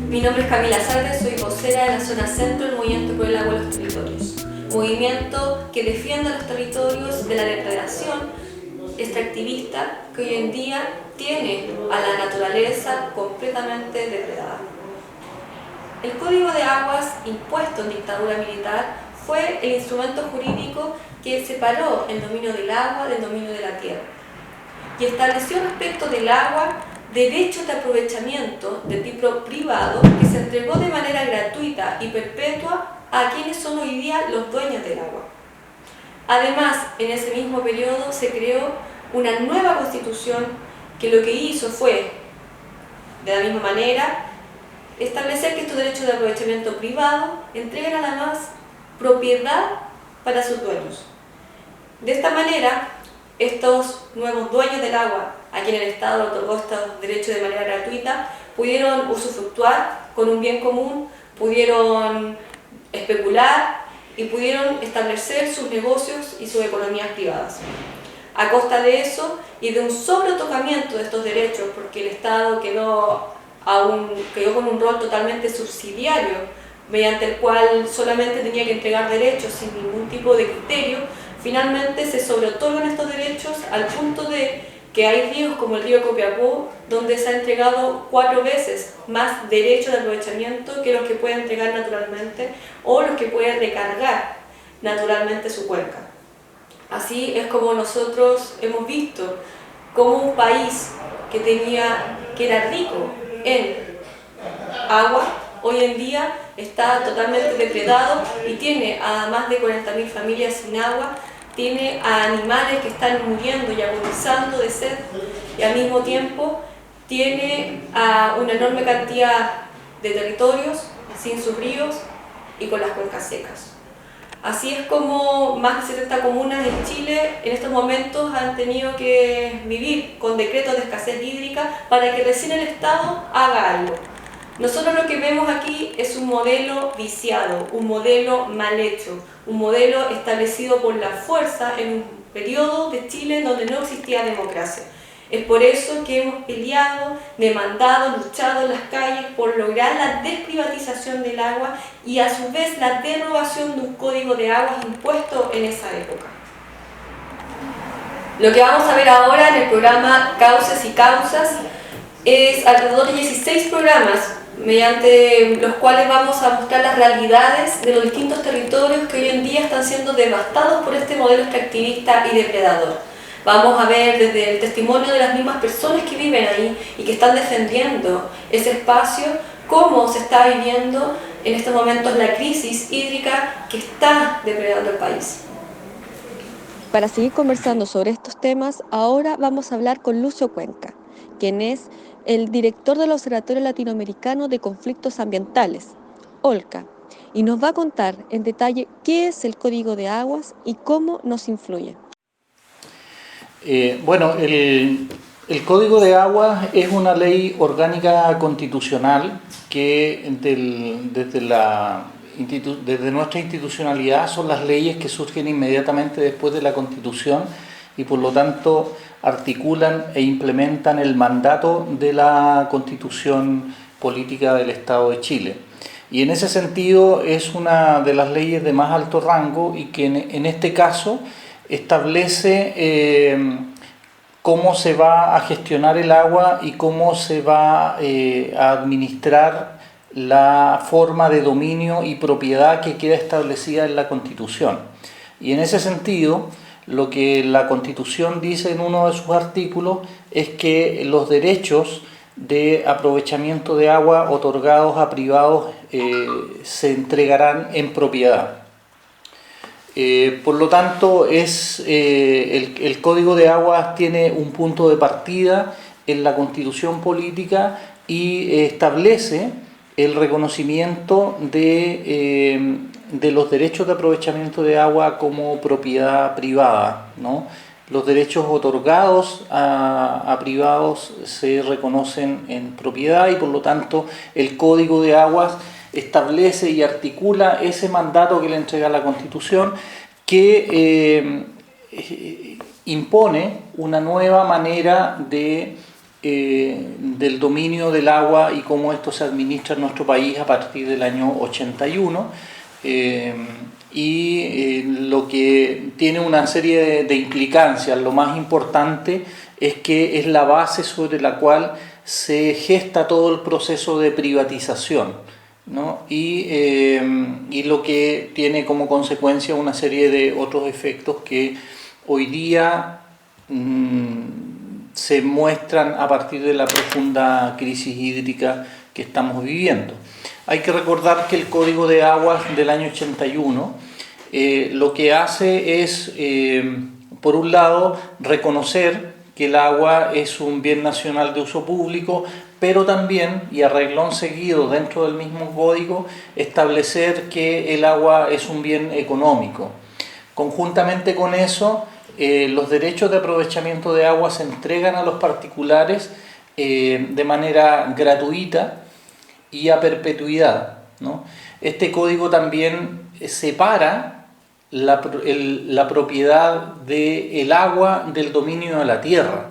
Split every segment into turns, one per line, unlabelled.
Mi nombre es Camila Sardes, soy vocera de la zona centro del Movimiento por el Agua y los Territorios. Movimiento que defiende a los territorios de la depredación extractivista que hoy en día tiene a la naturaleza completamente depredada. El Código de Aguas, impuesto en dictadura militar, fue el instrumento jurídico que separó el dominio del agua del dominio de la tierra y estableció respecto del agua derechos de aprovechamiento de tipo privado que se entregó de manera gratuita y perpetua a quienes son hoy día los dueños del agua. Además, en ese mismo periodo se creó una nueva constitución que lo que hizo fue, de la misma manera, establecer que estos derechos de aprovechamiento privado entregan a la más propiedad para sus dueños. De esta manera, estos nuevos dueños del agua, a quien el Estado otorgó estos derechos de manera gratuita, pudieron usufructuar con un bien común, pudieron especular y pudieron establecer sus negocios y sus economías privadas. A costa de eso y de un sobreotogamiento de estos derechos, porque el Estado quedó con un rol totalmente subsidiario, mediante el cual solamente tenía que entregar derechos sin ningún tipo de criterio, finalmente se sobreotorgan estos derechos al punto de que hay ríos como el río Copiapó, donde se ha entregado 4 veces más derechos de aprovechamiento que los que puede entregar naturalmente o los que puede recargar naturalmente su cuenca. Así es como nosotros hemos visto cómo un país que era rico en agua, hoy en día está totalmente depredado y tiene a más de 40.000 familias sin agua, tiene a animales que están muriendo y agonizando de sed y al mismo tiempo tiene a una enorme cantidad de territorios sin sus ríos y con las cuencas secas. Así es como más de 70 comunas en Chile en estos momentos han tenido que vivir con decretos de escasez hídrica para que recién el Estado haga algo. Nosotros lo que vemos aquí es un modelo viciado, un modelo mal hecho, un modelo establecido por la fuerza en un periodo de Chile donde no existía democracia. Es por eso que hemos peleado, demandado, luchado en las calles por lograr la desprivatización del agua y a su vez la derogación de un código de aguas impuesto en esa época. Lo que vamos a ver ahora en el programa Cauces y Causas es alrededor de 16 programas mediante los cuales vamos a mostrar las realidades de los distintos territorios que hoy en día están siendo devastados por este modelo extractivista y depredador. Vamos a ver desde el testimonio de las mismas personas que viven ahí y que están defendiendo ese espacio, cómo se está viviendo en estos momentos la crisis hídrica que está depredando el país.
Para seguir conversando sobre estos temas, ahora vamos a hablar con Lucio Cuenca, quien es el director del Observatorio Latinoamericano de Conflictos Ambientales, OLCA, y nos va a contar en detalle qué es el Código de Aguas y cómo nos influye.
El Código de Aguas es una ley orgánica constitucional que desde nuestra institucionalidad son las leyes que surgen inmediatamente después de la Constitución y por lo tanto articulan e implementan el mandato de la Constitución política del Estado de Chile. Y en ese sentido es una de las leyes de más alto rango y que en este caso establece cómo se va a gestionar el agua y cómo se va a administrar la forma de dominio y propiedad que queda establecida en la Constitución. Y en ese sentido, lo que la Constitución dice en uno de sus artículos es que los derechos de aprovechamiento de agua otorgados a privados se entregarán en propiedad. Por lo tanto, el Código de Aguas tiene un punto de partida en la Constitución política y establece el reconocimiento de los derechos de aprovechamiento de agua como propiedad privada, ¿no? Los derechos otorgados a privados se reconocen en propiedad y por lo tanto el Código de Aguas establece y articula ese mandato que le entrega la Constitución que impone una nueva manera de del dominio del agua y cómo esto se administra en nuestro país a partir del año 81. Lo que tiene una serie de implicancias. Lo más importante es que es la base sobre la cual se gesta todo el proceso de privatización, ¿no? Y lo que tiene como consecuencia una serie de otros efectos que hoy día se muestran a partir de la profunda crisis hídrica que estamos viviendo. Hay que recordar que el Código de Aguas del año 81 lo que hace es, por un lado, reconocer que el agua es un bien nacional de uso público, pero también, y a renglón seguido dentro del mismo código, establecer que el agua es un bien económico. Conjuntamente con eso, los derechos de aprovechamiento de agua se entregan a los particulares de manera gratuita y a perpetuidad, ¿no? Este código también separa la propiedad del agua del dominio de la tierra.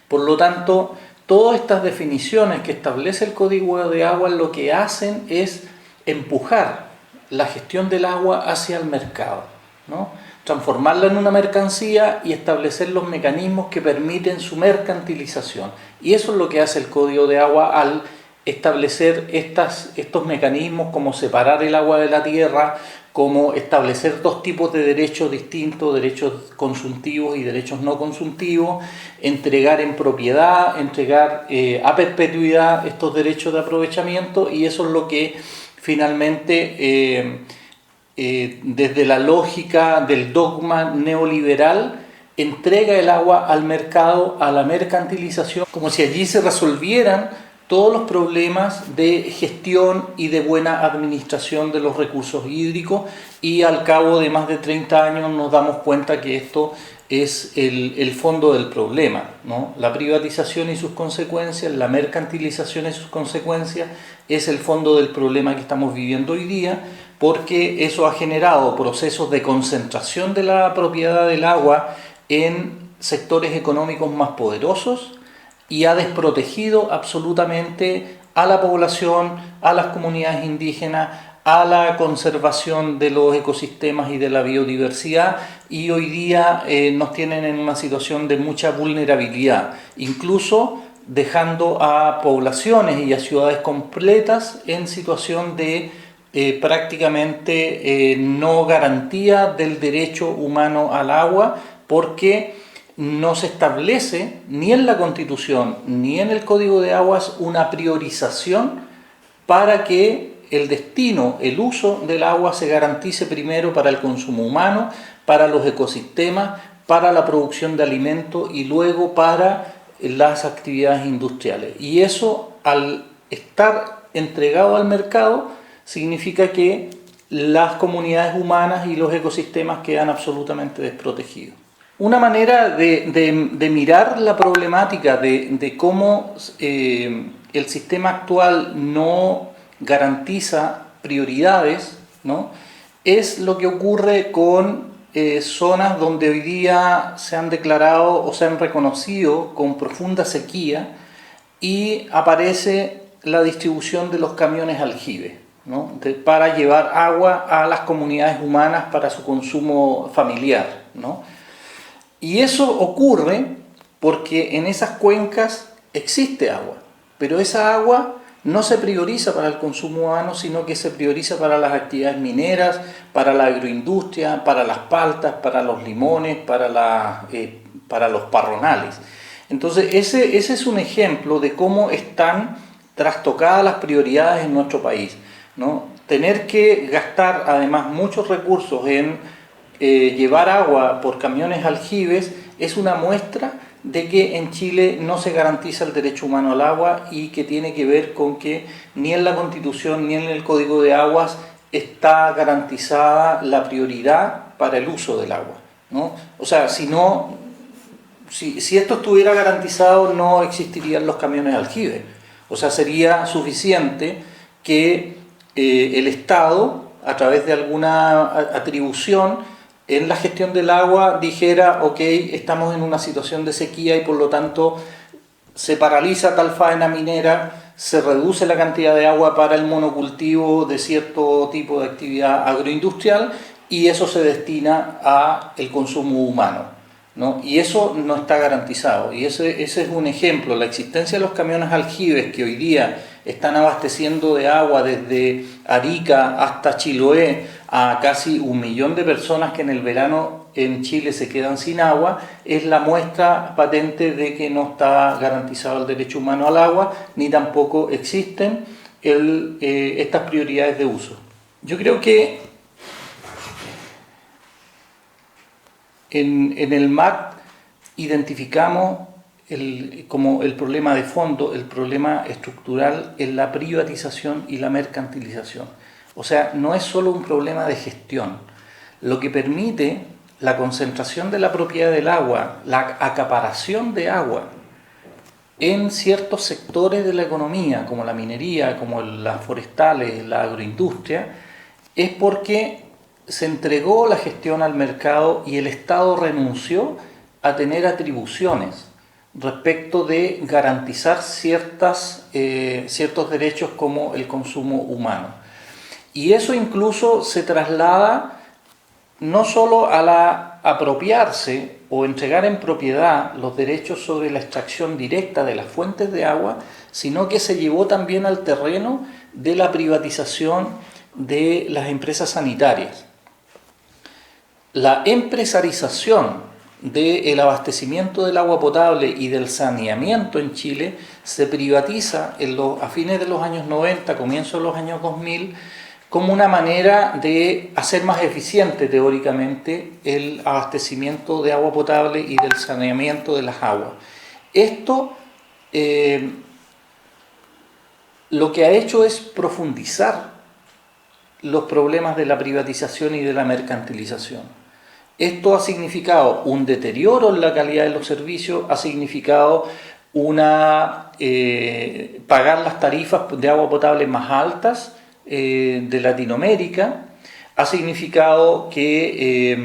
Por lo tanto, todas estas definiciones que establece el Código de Agua lo que hacen es empujar la gestión del agua hacia el mercado, ¿no? Transformarla en una mercancía y establecer los mecanismos que permiten su mercantilización. Y eso es lo que hace el Código de Agua al establecer estos mecanismos, como separar el agua de la tierra, como establecer dos tipos de derechos distintos, derechos consuntivos y derechos no consuntivos, entregar en propiedad, entregar a perpetuidad estos derechos de aprovechamiento, y eso es lo que finalmente, desde la lógica del dogma neoliberal, entrega el agua al mercado, a la mercantilización, como si allí se resolvieran todos los problemas de gestión y de buena administración de los recursos hídricos, y al cabo de más de 30 años nos damos cuenta que esto es el fondo del problema, ¿no? La privatización y sus consecuencias, la mercantilización y sus consecuencias es el fondo del problema que estamos viviendo hoy día, porque eso ha generado procesos de concentración de la propiedad del agua en sectores económicos más poderosos, y ha desprotegido absolutamente a la población, a las comunidades indígenas, a la conservación de los ecosistemas y de la biodiversidad, y hoy día nos tienen en una situación de mucha vulnerabilidad, incluso dejando a poblaciones y a ciudades completas en situación de prácticamente no garantía del derecho humano al agua, porque no se establece ni en la Constitución ni en el Código de Aguas una priorización para que el destino, el uso del agua se garantice primero para el consumo humano, para los ecosistemas, para la producción de alimentos y luego para las actividades industriales. Y eso, al estar entregado al mercado, significa que las comunidades humanas y los ecosistemas quedan absolutamente desprotegidos. Una manera de mirar la problemática de cómo el sistema actual no garantiza prioridades, ¿no?, es lo que ocurre con zonas donde hoy día se han declarado o se han reconocido con profunda sequía, y aparece la distribución de los camiones aljibe, ¿no?, para llevar agua a las comunidades humanas para su consumo familiar, ¿no? Y eso ocurre porque en esas cuencas existe agua, pero esa agua no se prioriza para el consumo humano, sino que se prioriza para las actividades mineras, para la agroindustria, para las paltas, para los limones, para los parronales. Entonces ese es un ejemplo de cómo están trastocadas las prioridades en nuestro país, ¿no? Tener que gastar además muchos recursos en llevar agua por camiones aljibes es una muestra de que en Chile no se garantiza el derecho humano al agua, y que tiene que ver con que ni en la Constitución ni en el Código de Aguas está garantizada la prioridad para el uso del agua, ¿no? O sea, si esto estuviera garantizado, no existirían los camiones aljibes. O sea, sería suficiente que el Estado, a través de alguna atribución en la gestión del agua, dijera: ok, estamos en una situación de sequía y por lo tanto se paraliza tal faena minera, se reduce la cantidad de agua para el monocultivo de cierto tipo de actividad agroindustrial y eso se destina al consumo humano, ¿no? Y eso no está garantizado. Y ese es un ejemplo. La existencia de los camiones aljibes que hoy día están abasteciendo de agua desde Arica hasta Chiloé a casi 1 millón de personas que en el verano en Chile se quedan sin agua, es la muestra patente de que no está garantizado el derecho humano al agua, ni tampoco existen estas prioridades de uso. Yo creo que en el MAC identificamos como el problema de fondo, el problema estructural en la privatización y la mercantilización. O sea, no es solo un problema de gestión. Lo que permite la concentración de la propiedad del agua, la acaparación de agua en ciertos sectores de la economía, como la minería, como las forestales, la agroindustria, es porque se entregó la gestión al mercado y el Estado renunció a tener atribuciones respecto de garantizar ciertos derechos como el consumo humano. Y eso incluso se traslada no solo a la apropiarse o entregar en propiedad los derechos sobre la extracción directa de las fuentes de agua, sino que se llevó también al terreno de la privatización de las empresas sanitarias. La empresarización del abastecimiento del agua potable y del saneamiento en Chile se privatiza a fines de los años 90, comienzos de los años 2000, como una manera de hacer más eficiente teóricamente el abastecimiento de agua potable y del saneamiento de las aguas. Esto lo que ha hecho es profundizar los problemas de la privatización y de la mercantilización. Esto ha significado un deterioro en la calidad de los servicios, ha significado pagar las tarifas de agua potable más altas de Latinoamérica, ha significado que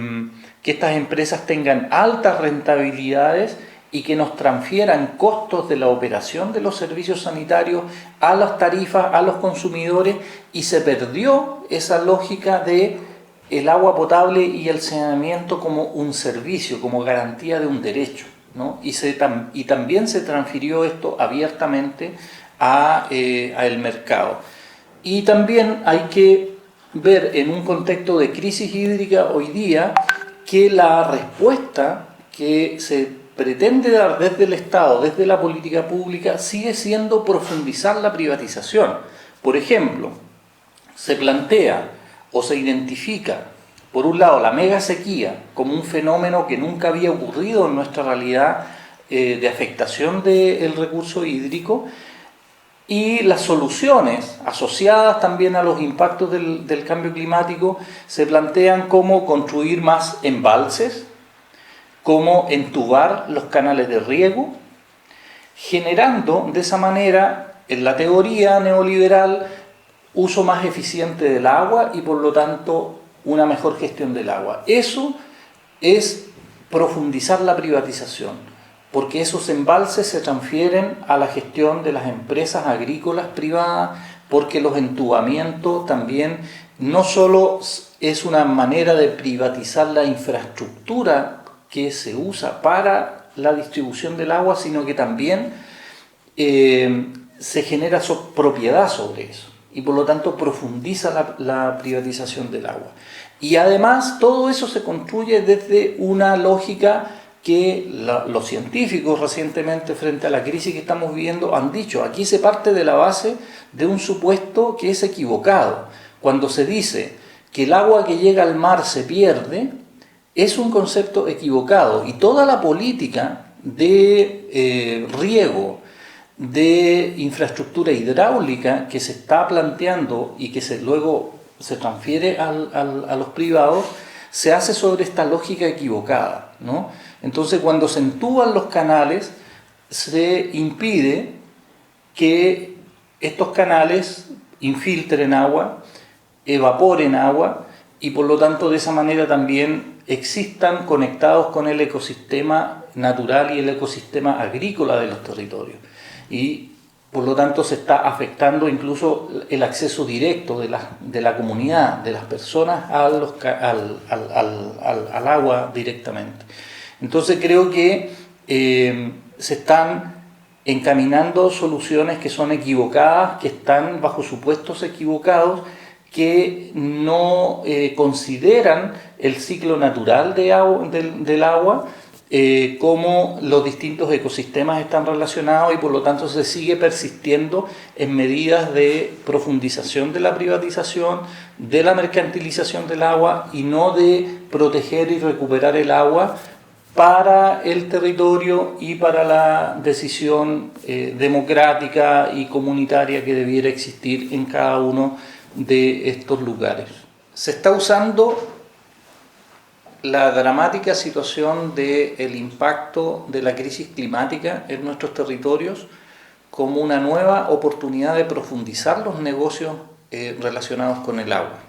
estas empresas tengan altas rentabilidades y que nos transfieran costos de la operación de los servicios sanitarios a las tarifas, a los consumidores, y se perdió esa lógica de el agua potable y el saneamiento como un servicio, como garantía de un derecho, ¿no? Y también se transfirió esto abiertamente al mercado. Y también hay que ver en un contexto de crisis hídrica hoy día que la respuesta que se pretende dar desde el Estado, desde la política pública, sigue siendo profundizar la privatización. Por ejemplo, se plantea o se identifica, por un lado, la mega sequía como un fenómeno que nunca había ocurrido en nuestra realidad de afectación del recurso hídrico, y las soluciones asociadas también a los impactos del cambio climático se plantean como construir más embalses, como entubar los canales de riego, generando de esa manera, en la teoría neoliberal, uso más eficiente del agua y por lo tanto una mejor gestión del agua. Eso es profundizar la privatización, porque esos embalses se transfieren a la gestión de las empresas agrícolas privadas, porque los entubamientos también no solo es una manera de privatizar la infraestructura que se usa para la distribución del agua, sino que también se genera propiedad sobre eso y por lo tanto profundiza la privatización del agua. Y además todo eso se construye desde una lógica que los científicos recientemente, frente a la crisis que estamos viviendo, han dicho: aquí se parte de la base de un supuesto que es equivocado. Cuando se dice que el agua que llega al mar se pierde, es un concepto equivocado, y toda la política de riego, de infraestructura hidráulica que se está planteando y que luego se transfiere a los privados, se hace sobre esta lógica equivocada, ¿no? Entonces, cuando se entuban los canales, se impide que estos canales infiltren agua, evaporen agua, y por lo tanto de esa manera también existan conectados con el ecosistema natural y el ecosistema agrícola de los territorios. Y por lo tanto se está afectando incluso el acceso directo de la comunidad, de las personas al agua directamente. Entonces creo que se están encaminando soluciones que son equivocadas, que están bajo supuestos equivocados, que no consideran el ciclo natural del agua, cómo los distintos ecosistemas están relacionados, y por lo tanto se sigue persistiendo en medidas de profundización de la privatización, de la mercantilización del agua, y no de proteger y recuperar el agua para el territorio y para la decisión democrática y comunitaria que debiera existir en cada uno de estos lugares. Se está usando la dramática situación del impacto de la crisis climática en nuestros territorios como una nueva oportunidad de profundizar los negocios relacionados con el agua.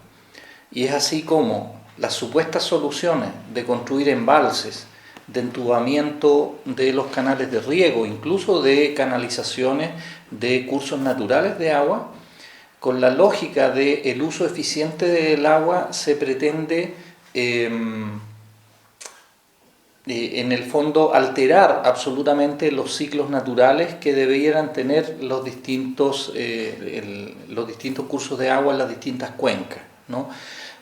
Y es así como las supuestas soluciones de construir embalses, de entubamiento de los canales de riego, incluso de canalizaciones de cursos naturales de agua, con la lógica del uso eficiente del agua se pretende en el fondo alterar absolutamente los ciclos naturales que debieran tener los distintos cursos de agua en las distintas cuencas, ¿no?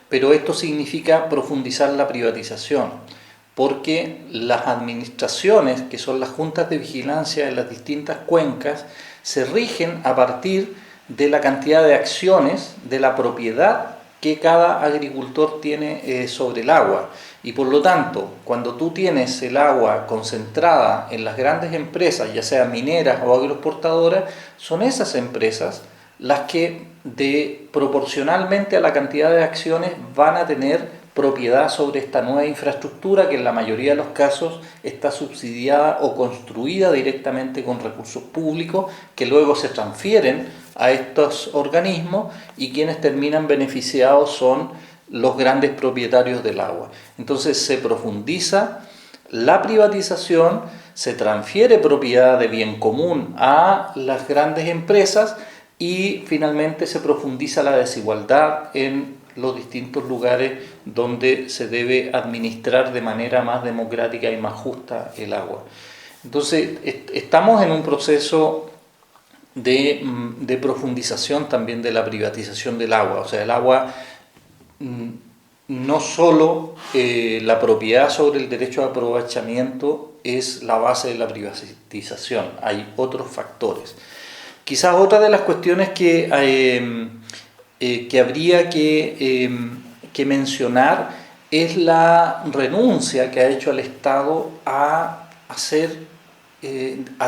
Pero esto significa profundizar la privatización, porque las administraciones, que son las juntas de vigilancia de las distintas cuencas, se rigen a partir de la cantidad de acciones, de la propiedad que cada agricultor tiene sobre el agua. Y por lo tanto, cuando tú tienes el agua concentrada en las grandes empresas, ya sean mineras o agroexportadoras, son esas empresas las que proporcionalmente a la cantidad de acciones van a tener propiedad sobre esta nueva infraestructura, que en la mayoría de los casos está subsidiada o construida directamente con recursos públicos, que luego se transfieren a estos organismos, y quienes terminan beneficiados son los grandes propietarios del agua. Entonces se profundiza la privatización, se transfiere propiedad de bien común a las grandes empresas, y finalmente se profundiza la desigualdad en los distintos lugares donde se debe administrar de manera más democrática y más justa el agua. Entonces, estamos en un proceso de profundización también de la privatización del agua. O sea, el agua, no solo la propiedad sobre el derecho de aprovechamiento es la base de la privatización, hay otros factores. Quizás otra de las cuestiones que habría que mencionar es la renuncia que ha hecho el Estado a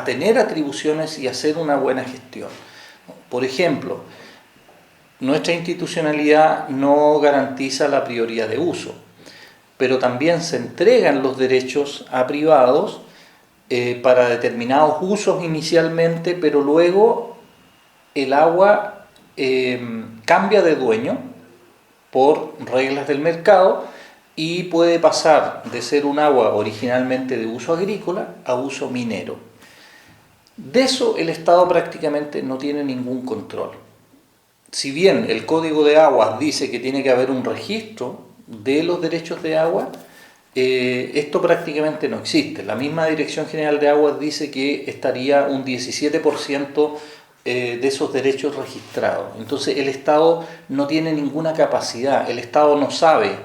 tener atribuciones y hacer una buena gestión. Por ejemplo, nuestra institucionalidad no garantiza la prioridad de uso, pero también se entregan los derechos a privados para determinados usos inicialmente, pero luego el agua cambia de dueño por reglas del mercado y puede pasar de ser un agua originalmente de uso agrícola a uso minero. De eso el Estado prácticamente no tiene ningún control. Si bien el Código de Aguas dice que tiene que haber un registro de los derechos de agua, esto prácticamente no existe. La misma Dirección General de Aguas dice que estaría un 17% de esos derechos registrados. Entonces el Estado no tiene ninguna capacidad, el Estado no sabe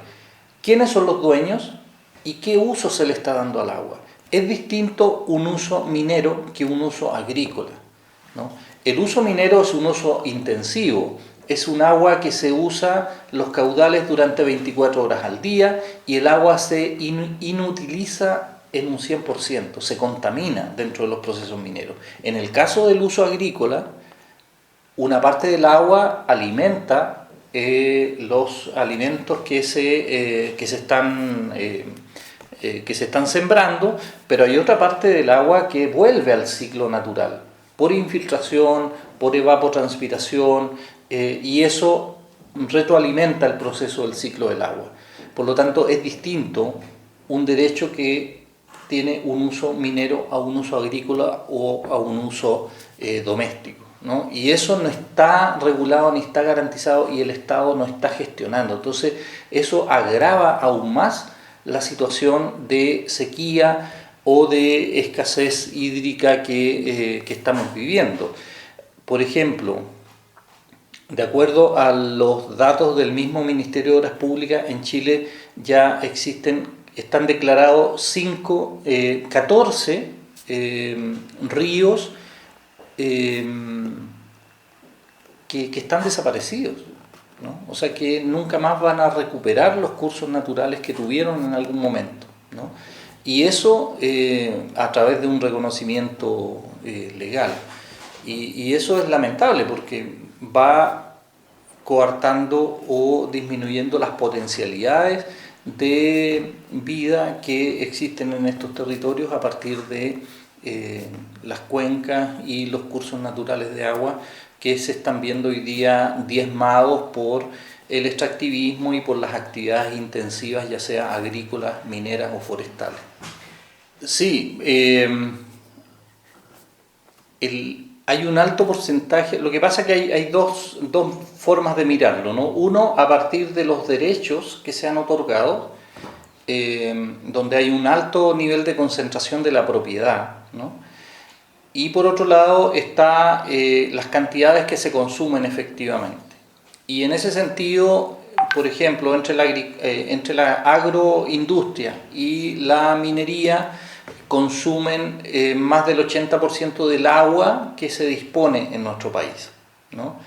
quiénes son los dueños y qué uso se le está dando al agua. Es distinto un uso minero que un uso agrícola, ¿no? El uso minero es un uso intensivo, es un agua que se usa los caudales durante 24 horas al día, y el agua se inutiliza en un 100%, se contamina dentro de los procesos mineros. En el caso del uso agrícola, una parte del agua alimenta los alimentos que se están sembrando, pero hay otra parte del agua que vuelve al ciclo natural, por infiltración, por evapotranspiración, y eso retroalimenta el proceso del ciclo del agua. Por lo tanto, es distinto un derecho que tiene un uso minero a un uso agrícola o a un uso doméstico, ¿no? Y eso no está regulado ni está garantizado y el Estado no está gestionando. Entonces eso agrava aún más la situación de sequía o de escasez hídrica que estamos viviendo. Por ejemplo, de acuerdo a los datos del mismo Ministerio de Obras Públicas, en Chile ya están declarados 14 ríos que están desaparecidos, ¿no? O sea que nunca más van a recuperar los cursos naturales que tuvieron en algún momento, ¿no? Y eso a través de un reconocimiento legal. Y eso es lamentable porque va coartando o disminuyendo las potencialidades de vida que existen en estos territorios a partir de las cuencas y los cursos naturales de agua que se están viendo hoy día diezmados por el extractivismo y por las actividades intensivas, ya sea agrícolas, mineras o forestales. Sí, hay un alto porcentaje. Lo que pasa es que hay dos formas de mirarlo, ¿no? Uno, a partir de los derechos que se han otorgado, donde hay un alto nivel de concentración de la propiedad, ¿no? Y por otro lado está las cantidades que se consumen efectivamente. Y en ese sentido, por ejemplo, entre la agroindustria y la minería consumen más del 80% del agua que se dispone en nuestro país, ¿no?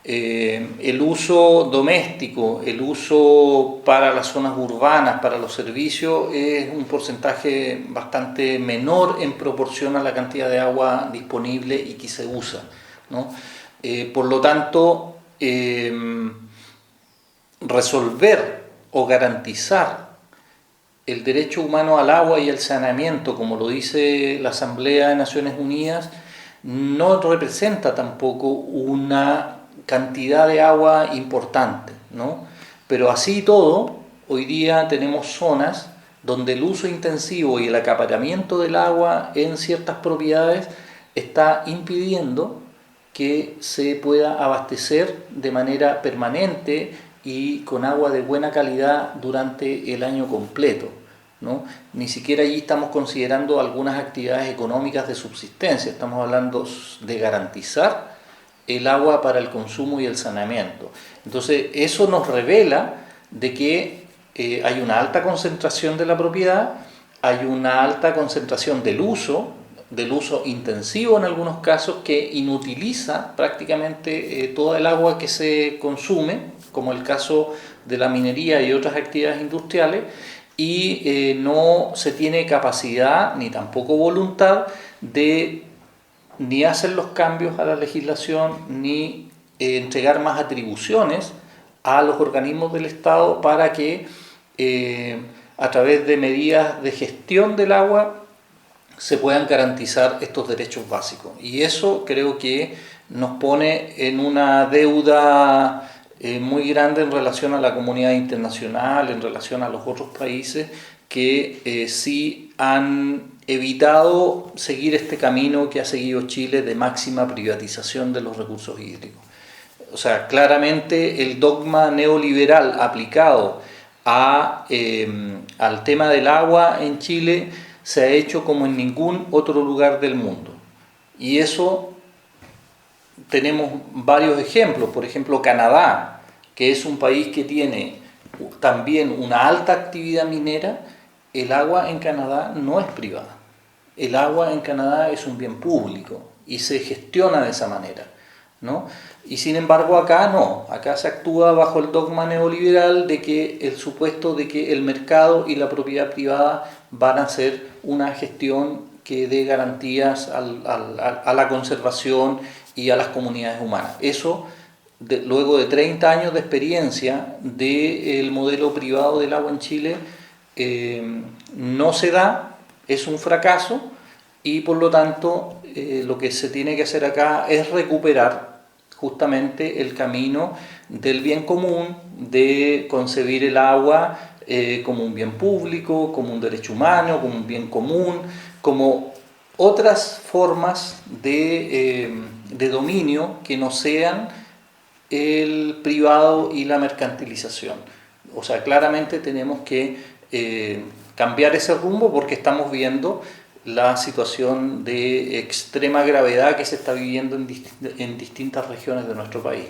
El uso doméstico, el uso para las zonas urbanas, para los servicios, es un porcentaje bastante menor en proporción a la cantidad de agua disponible y que se usa, ¿no? Por lo tanto, resolver o garantizar el derecho humano al agua y el saneamiento, como lo dice la Asamblea de Naciones Unidas, no representa tampoco una cantidad de agua importante, ¿no? Pero así y todo, hoy día tenemos zonas donde el uso intensivo y el acaparamiento del agua en ciertas propiedades está impidiendo que se pueda abastecer de manera permanente y con agua de buena calidad durante el año completo, ¿no? Ni siquiera allí estamos considerando algunas actividades económicas de subsistencia, estamos hablando de garantizar el agua para el consumo y el saneamiento. Entonces eso nos revela de que hay una alta concentración de la propiedad, hay una alta concentración del uso intensivo en algunos casos, que inutiliza prácticamente toda el agua que se consume, como el caso de la minería y otras actividades industriales, y no se tiene capacidad ni tampoco voluntad de ni hacer los cambios a la legislación, ni entregar más atribuciones a los organismos del Estado para que a través de medidas de gestión del agua se puedan garantizar estos derechos básicos. Y eso creo que nos pone en una deuda muy grande en relación a la comunidad internacional, en relación a los otros países que sí han evitado seguir este camino que ha seguido Chile de máxima privatización de los recursos hídricos. O sea, claramente el dogma neoliberal aplicado al tema del agua en Chile se ha hecho como en ningún otro lugar del mundo. Y eso tenemos varios ejemplos. Por ejemplo, Canadá, que es un país que tiene también una alta actividad minera. El agua en Canadá no es privada. El agua en Canadá es un bien público y se gestiona de esa manera, ¿no? Y sin embargo acá no, acá se actúa bajo el dogma neoliberal de que el supuesto de que el mercado y la propiedad privada van a hacer una gestión que dé garantías a la conservación y a las comunidades humanas. Eso, luego de 30 años de experiencia del modelo privado del agua en Chile, no se da, es un fracaso, y por lo tanto lo que se tiene que hacer acá es recuperar justamente el camino del bien común, de concebir el agua como un bien público, como un derecho humano, como un bien común, como otras formas de dominio que no sean el privado y la mercantilización. O sea, claramente tenemos que cambiar ese rumbo porque estamos viendo la situación de extrema gravedad que se está viviendo en distintas regiones de nuestro país.